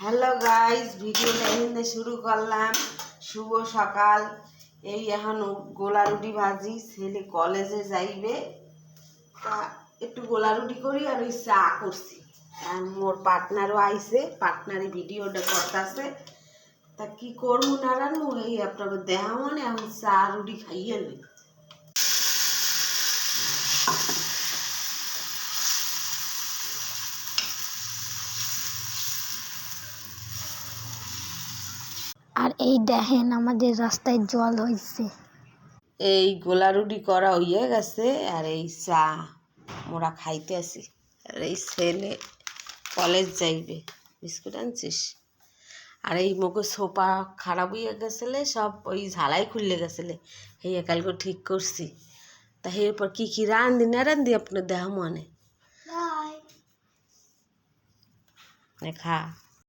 Hello guys, ভিডিওটা এখানে শুরু করলাম। শুভ সকাল। এই এখন গোলা রুটি ভাজি, ছেলে কলেজে যাইবে, তা একটু গোলা রুটি করি আর ওই চা করছি। আর মোর পার্টনারও আইছে, পার্টনারই ভিডিওটা করতেছে। তা কি করবো না রান্নু, এই আপনাকে দেখা মনে এখন চা রুটি খাইয়ে নেই। আর এই দেখেন আমাদের রাস্তায় জল হয়েছে। এই গোলা রুটি করা হইয়া গেছে আর এই চা মোরা খাইতে আসি। আর এই ছেলে কলেজ যাইবে। বিস্কুট আনছিস? আর এই মুখে সোফা খারাপ হইয়া গেছিলে, সব ওই ঝালাই খুললে গেছিলে, এই কালকে ঠিক করছি। তা এরপর কি কি রান্ধি না রান্ধি আপনার দেহা মনে খা।